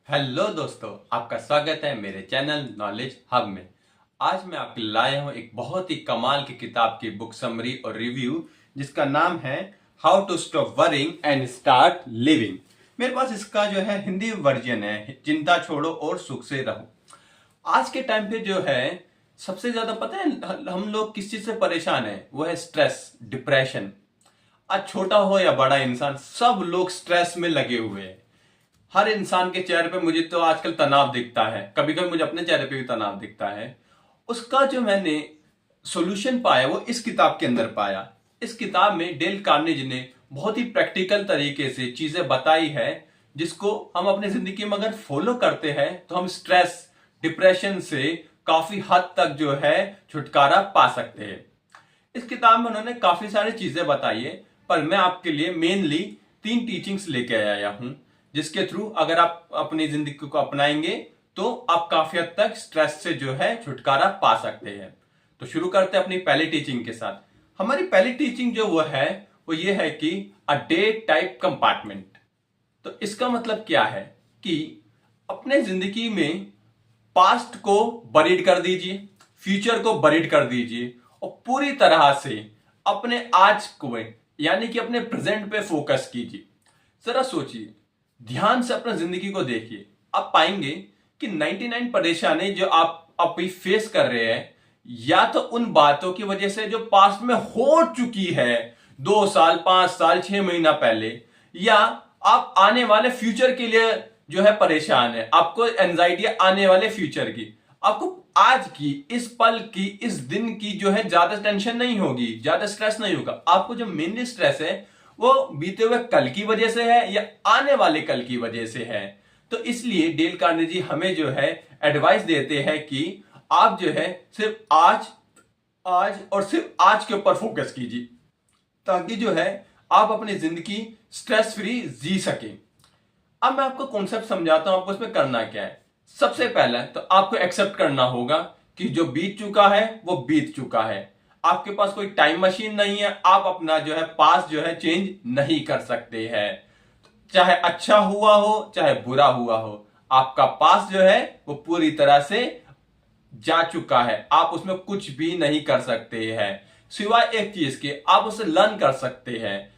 Hello दोस्तों, आपका स्वागत है मेरे चैनल नॉलेज हब में। आज मैं आपके लिए लाया हूं एक बहुत ही कमाल की किताब की बुक समरी और रिव्यू जिसका नाम है how to stop worrying and start living. मेरे पास इसका जो है हिंदी वर्जन है, चिंता छोड़ो और सुख से रहो। आज के टाइम पे जो है सबसे ज्यादा पता है हम लोग किस चीज से परेशान है, वो है स्ट्रेस, डिप्रेशन। आज छोटा हो या बड़ा इंसान, सब लोग स्ट्रेस में लगे हुए हैं। हर इंसान के चेहरे पे मुझे तो आजकल तनाव दिखता है, कभी कभी मुझे अपने चेहरे पे भी तनाव दिखता है। उसका जो मैंने सॉल्यूशन पाया वो इस किताब के अंदर पाया। इस किताब में डेल कार्नेगी ने बहुत ही प्रैक्टिकल तरीके से चीजें बताई है जिसको हम अपनी जिंदगी में अगर फॉलो करते हैं तो हम स्ट्रेस, डिप्रेशन से काफी हद तक जो है छुटकारा पा सकते हैं। इस किताब में उन्होंने काफी सारी चीजें बताई है, पर मैं आपके लिए मेनली 3 टीचिंग्स लेके आया हूं जिसके थ्रू अगर आप अपनी जिंदगी को अपनाएंगे तो आप काफी हद तक स्ट्रेस से जो है छुटकारा पा सकते हैं। तो शुरू करते हैं अपनी पहली टीचिंग के साथ। हमारी पहली टीचिंग जो वो है वो ये है कि अ डे टाइप कंपार्टमेंट। तो इसका मतलब क्या है कि अपने जिंदगी में पास्ट को बरीड कर दीजिए, फ्यूचर को बरीड कर दीजिए और पूरी तरह से अपने आज को यानी कि अपने प्रेजेंट पे फोकस कीजिए। जरा सोचिए, ध्यान से अपनी जिंदगी को देखिए। आप पाएंगे कि 99 परेशानी जो आप अभी फेस कर रहे हैं या तो उन बातों की वजह से जो पास्ट में हो चुकी है 2 साल, 5 साल, 6 महीना पहले, या आप आने वाले फ्यूचर के लिए जो है परेशान है। आपको एंजाइटी आने वाले फ्यूचर की, आपको आज की, इस पल की, इस दिन की जो है ज्यादा टेंशन नहीं होगी, ज्यादा स्ट्रेस नहीं होगा। आपको जो मेनली स्ट्रेस है वो बीते हुए कल की वजह से है या आने वाले कल की वजह से है। तो इसलिए डेल कार्नेगी हमें जो है एडवाइस देते हैं कि आप जो है सिर्फ आज आज और सिर्फ आज के ऊपर फोकस कीजिए ताकि जो है आप अपनी जिंदगी स्ट्रेस फ्री जी सके। अब मैं आपको कॉन्सेप्ट समझाता हूं, आपको इसमें करना क्या है। सबसे पहले तो आपको एक्सेप्ट करना होगा कि जो बीत चुका है वो बीत चुका है। आपके पास कोई टाइम मशीन नहीं है, आप अपना जो है पास जो है चेंज नहीं कर सकते हैं। चाहे अच्छा हुआ हो चाहे बुरा हुआ हो, आपका पास जो है वो पूरी तरह से जा चुका है, आप उसमें कुछ भी नहीं कर सकते हैं सिवाय एक चीज के, आप उसे लर्न कर सकते हैं।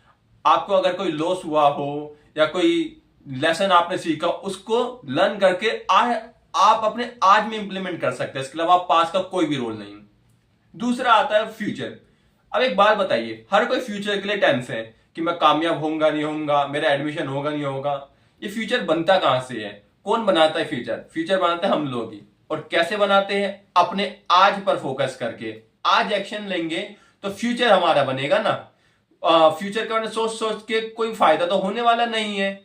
आपको अगर कोई लॉस हुआ हो या कोई लेसन आपने सीखा, उसको लर्न करके आप अपने आज में इंप्लीमेंट कर सकते हैं। इसके अलावा पास का कोई भी रोल नहीं। दूसरा आता है फ्यूचर। अब एक बात बताइए, हर कोई फ्यूचर के लिए टेंस है कि मैं कामयाब होऊंगा नहीं होऊंगा, मेरा एडमिशन होगा नहीं होगा। ये फ्यूचर बनता कहां से है? कौन बनाता है फ्यूचर? फ्यूचर बनाते हैं हम लोग ही। और कैसे बनाते हैं? अपने आज पर फोकस करके। आज एक्शन लेंगे तो फ्यूचर हमारा बनेगा ना। फ्यूचर के बारे में सोच सोच के कोई फायदा तो होने वाला नहीं है।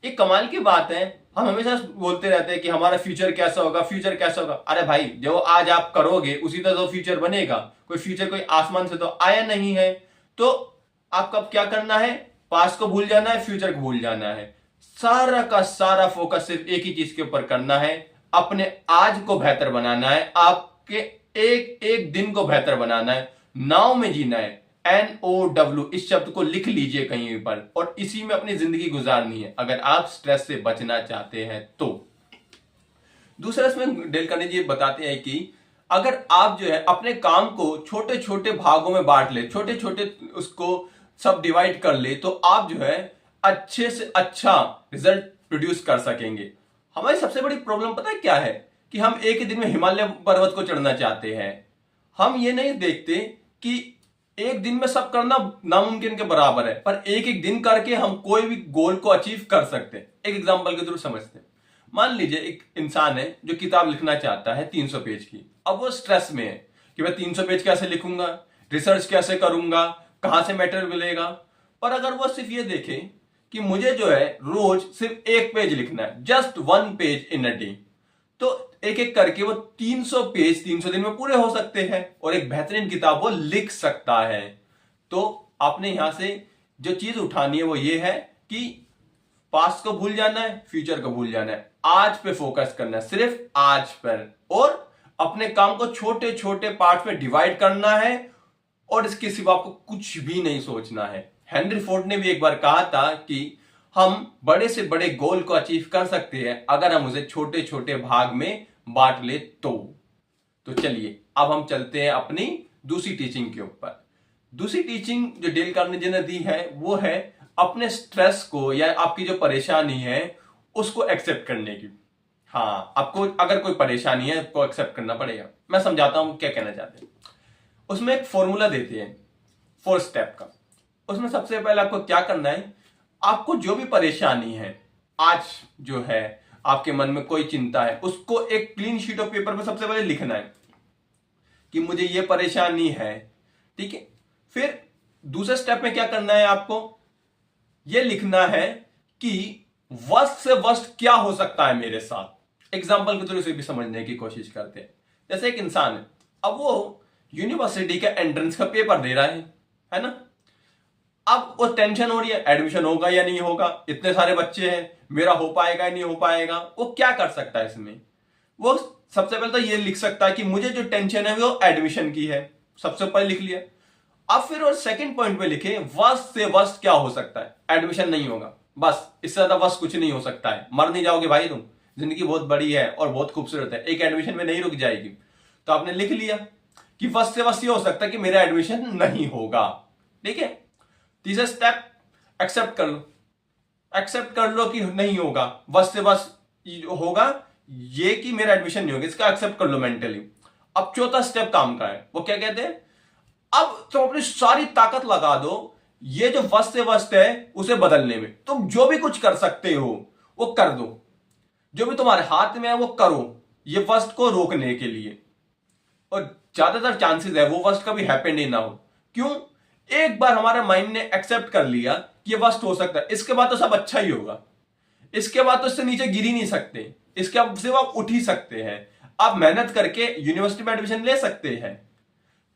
एक कमाल की बात है, हम हमेशा बोलते रहते हैं कि हमारा फ्यूचर कैसा होगा, फ्यूचर कैसा होगा। अरे भाई, जो आज आप करोगे उसी तरह तो फ्यूचर बनेगा। कोई फ्यूचर कोई आसमान से तो आया नहीं है। तो आपको अब क्या करना है? पास्ट को भूल जाना है, फ्यूचर को भूल जाना है। सारा का सारा फोकस सिर्फ एक ही चीज के ऊपर करना है, अपने आज को बेहतर बनाना है। आपके एक एक दिन को बेहतर बनाना है, नाव में जीना है। NOW इस शब्द को लिख लीजिए कहीं पर और इसी में अपनी जिंदगी गुजारनी है अगर आप स्ट्रेस से बचना चाहते हैं तो। दूसरा इसमें डेल कार्नेगी बताते हैं कि अगर आप जो है अपने काम को छोटे छोटे भागों में बांट ले, छोटे छोटे उसको सब डिवाइड कर ले, तो आप जो है अच्छे से अच्छा रिजल्ट प्रोड्यूस कर सकेंगे। हमारी सबसे बड़ी प्रॉब्लम पता है क्या है कि हम एक ही दिन में हिमालय पर्वत को चढ़ना चाहते हैं। हम ये नहीं देखते कि एक दिन में सब करना नामुमकिन के बराबर है, पर एक एक दिन करके हम कोई भी गोल को अचीव कर सकते हैं। एक एग्जांपल के थ्रू समझते हैं। मान लीजिए एक इंसान है जो किताब लिखना चाहता है 300 पेज की। अब वो स्ट्रेस में है कि मैं 300 पेज कैसे लिखूंगा, रिसर्च कैसे करूंगा, कहां से मैटर मिलेगा। पर अगर वो सिर्फ ये देखे कि मुझे जो है रोज सिर्फ एक पेज लिखना है, just 1 page in a day, तो एक एक करके वो 300 पेज 300 दिन में पूरे हो सकते हैं और एक बेहतरीन किताब वो लिख सकता है। तो आपने यहां से जो चीज उठानी है वो ये है कि पास्ट को भूल जाना है, फ्यूचर को भूल जाना है, आज पे फोकस करना है, सिर्फ आज पर। और अपने काम को छोटे छोटे पार्ट में डिवाइड करना है और इसके सिवा आपको कुछ भी नहीं सोचना है। हेनरी फोर्ड ने भी एक बार कहा था कि हम बड़े से बड़े गोल को अचीव कर सकते हैं अगर हम उसे छोटे छोटे भाग में बांट ले तो चलिए अब हम चलते हैं अपनी दूसरी टीचिंग के ऊपर। दूसरी टीचिंग जो डेल कार्नेगी ने दी है वो है अपने स्ट्रेस को या आपकी जो परेशानी है उसको एक्सेप्ट करने की। हाँ, आपको अगर कोई परेशानी है आपको एक्सेप्ट करना पड़ेगा। मैं समझाता हूं क्या कहना चाहते हैं। उसमें एक फॉर्मूला देते हैं 4 स्टेप का। उसमें सबसे पहले आपको क्या करना है, आपको जो भी परेशानी है आज जो है आपके मन में कोई चिंता है उसको एक क्लीन शीट ऑफ पेपर पे सबसे पहले लिखना है कि मुझे ये परेशानी है। ठीक है, फिर दूसरे स्टेप में क्या करना है, आपको ये लिखना है कि वर्स्ट से वर्स्ट क्या हो सकता है मेरे साथ। एग्जाम्पल के थ्रू से भी समझने की कोशिश करते हैं। जैसे एक इंसान है, अब वो यूनिवर्सिटी का एंट्रेंस का पेपर दे रहा है ना। अब वो टेंशन हो रही है एडमिशन होगा या नहीं होगा, इतने सारे बच्चे हैं, मेरा हो पाएगा या नहीं हो पाएगा। वो क्या कर सकता है इसमें, वो सबसे पहले तो ये लिख सकता है कि मुझे जो टेंशन है वो एडमिशन की है, सबसे पहले लिख लिया। अब फिर और सेकंड पॉइंट पे लिखे वर्स्ट से वर्स्ट क्या हो सकता है, एडमिशन नहीं होगा, बस इससे ज्यादा वर्स्ट कुछ नहीं हो सकता है, मर नहीं जाओगे भाई तुम, जिंदगी बहुत बड़ी है और बहुत खूबसूरत है, एक एडमिशन में नहीं रुक जाएगी। तो आपने लिख लिया कि वर्स्ट से वर्स्ट ये हो सकता है कि मेरा एडमिशन नहीं होगा। ठीक है, तीसरा स्टेप एक्सेप्ट कर लो, एक्सेप्ट कर लो कि नहीं होगा, वर्स्ट से वर्स्ट होगा ये कि मेरा एडमिशन नहीं होगा, इसका एक्सेप्ट कर लो मेंटली। अब चौथा स्टेप काम का है, वो क्या कहते हैं, अब तुम अपनी सारी ताकत लगा दो ये जो वर्स्ट से वर्स्ट है उसे बदलने में। तुम जो भी कुछ कर सकते हो वो कर दो, जो भी तुम्हारे हाथ में है वो करो ये वर्स्ट को रोकने के लिए। और ज्यादातर चांसेस है वो वर्स्ट कभी हैपन ही ना हो। क्यों, एक बार हमारे माइंड ने एक्सेप्ट कर लिया कि ये वर्स्ट हो सकता है, इसके बाद तो सब अच्छा ही होगा, इसके बाद तो इससे नीचे गिर ही नहीं सकते, इसके अब सिर्फ आप उठ ही सकते हैं, आप मेहनत करके यूनिवर्सिटी में एडमिशन ले सकते हैं।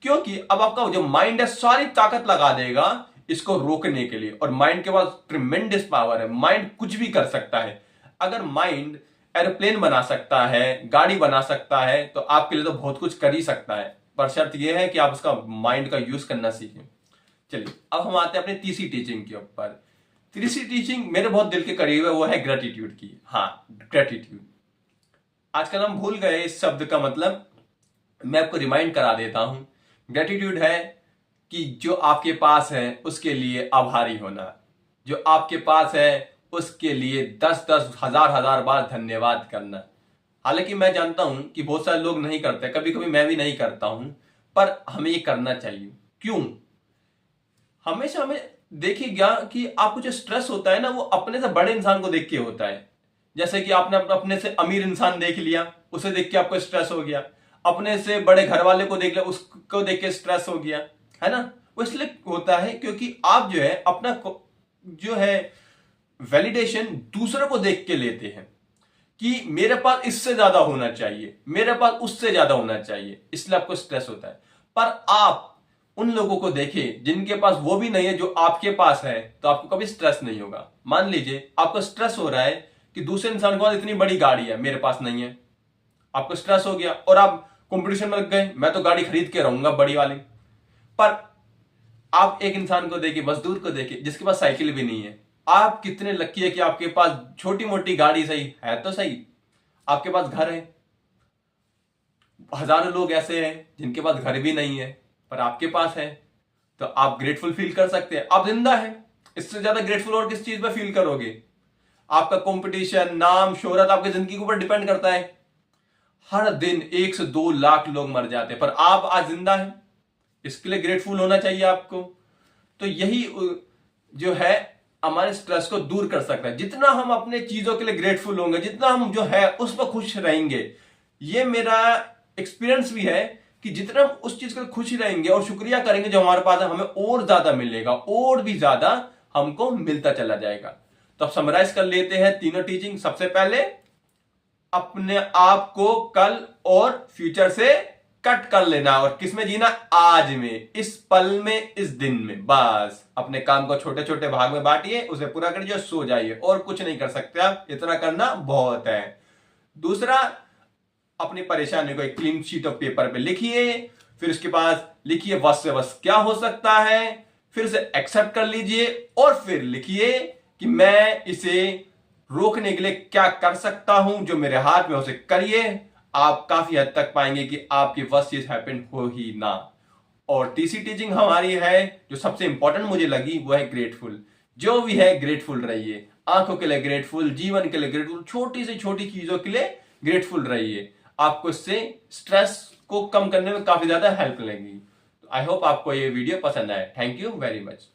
क्योंकि अब आपका जो माइंड है सारी ताकत लगा देगा इसको रोकने के लिए, और माइंड के पास ट्रिमेंडस पावर है, माइंड कुछ भी कर सकता है। अगर माइंड एरोप्लेन बना सकता है, गाड़ी बना सकता है, तो आपके लिए तो बहुत कुछ कर ही सकता है, पर शर्त यह है कि आप उसका माइंड का यूज करना सीखें। चलिए अब हम आते हैं अपनी तीसरी टीचिंग के ऊपर। तीसरी टीचिंग मेरे बहुत दिल के करीब है, वो है ग्रेटिट्यूड की। हाँ, ग्रेटिट्यूड आजकल हम भूल गए इस शब्द का मतलब, मैं आपको रिमाइंड करा देता हूं। ग्रेटिट्यूड है कि जो आपके पास है उसके लिए आभारी होना, जो आपके पास है उसके लिए 10-10 हजार बार धन्यवाद करना। हालांकि मैं जानता हूं कि बहुत सारे लोग नहीं करते, कभी कभी मैं भी नहीं करता हूं, पर हमें ये करना चाहिए। क्यों, हमेशा हमें देखिएगा कि आपको जो स्ट्रेस होता है ना वो अपने से बड़े इंसान को देख के होता है। जैसे कि आपने अपने से अमीर इंसान देख लिया, उसे देख के आपको स्ट्रेस हो गया, अपने से बड़े घर वाले को देख लिया, उसको देख के स्ट्रेस हो गया, है ना। वो इसलिए होता है क्योंकि आप जो है अपना जो है वैलिडेशन दूसरों को देख के लेते हैं कि मेरे पास इससे ज्यादा होना चाहिए, मेरे पास उससे ज्यादा होना चाहिए, इसलिए आपको स्ट्रेस होता है। पर आप उन लोगों को देखें जिनके पास वो भी नहीं है जो आपके पास है, तो आपको कभी स्ट्रेस नहीं होगा। मान लीजिए आपको स्ट्रेस हो रहा है कि दूसरे इंसान के पास इतनी बड़ी गाड़ी है, मेरे पास नहीं है, आपको स्ट्रेस हो गया और आप कंपटीशन में लग गए, मैं तो गाड़ी खरीद के रहूंगा बड़ी वाली। पर आप एक इंसान को देखिए, मजदूर को देखिए जिसके पास साइकिल भी नहीं है, आप कितने लकी है कि आपके पास छोटी मोटी गाड़ी सही है तो सही, आपके पास घर है। हजारों लोग ऐसे हैं जिनके पास घर भी नहीं है पर आपके पास है, तो आप ग्रेटफुल फील कर सकते हैं, आप जिंदा हैं। इससे ज्यादा ग्रेटफुल और किस चीज पे फील करोगे। आपका कंपटीशन, नाम, शोहरत आपकी जिंदगी के ऊपर डिपेंड करता है। हर दिन 1 से 2 लाख लोग मर जाते हैं, पर आप आज जिंदा हैं, इसके लिए ग्रेटफुल होना चाहिए आपको। तो यही जो है हमारे स्ट्रेस को दूर कर सकता है। जितना हम अपने चीजों के लिए ग्रेटफुल होंगे, जितना हम जो है उस पर खुश रहेंगे, ये मेरा एक्सपीरियंस भी है कि जितना हम उस चीज के लिए खुश रहेंगे और शुक्रिया करेंगे जो हमारे पास है, हमें और ज्यादा मिलेगा, और भी ज्यादा हमको मिलता चला जाएगा। तो अब समराइज कर लेते हैं तीनों टीचिंग। सबसे पहले अपने आप को कल और फ्यूचर से कट कर लेना, और किसमें जीना, आज में, इस पल में, इस दिन में। बस अपने काम को छोटे छोटे भाग में बांटिए, उसे पूरा करिए, सो जाइए, और कुछ नहीं कर सकते आप, इतना करना बहुत है। दूसरा, अपनी परेशानी को एक क्लीन शीट ऑफ पेपर पे लिखिए, फिर उसके बाद लिखिए वर्स्ट से वर्स्ट क्या हो सकता है, फिर से एक्सेप्ट कर लीजिए, और फिर लिखिए कि मैं इसे रोकने के लिए क्या कर सकता हूं, जो मेरे हाथ में उसे करिए, आप काफी हद तक पाएंगे कि आपकी वर्स्ट चीज हैपन हो ही ना। और तीसरी टीचिंग हमारी है जो सबसे इंपॉर्टेंट मुझे लगी, वो है ग्रेटफुल। जो भी है ग्रेटफुल रहिए, आंखों के लिए ग्रेटफुल, जीवन के लिए ग्रेटफुल, छोटी से छोटी चीजों के लिए ग्रेटफुल रहिए। आपको इससे स्ट्रेस को कम करने में काफी ज्यादा हेल्प लगेगी। आई होप आपको ये वीडियो पसंद आए। Thank you very much.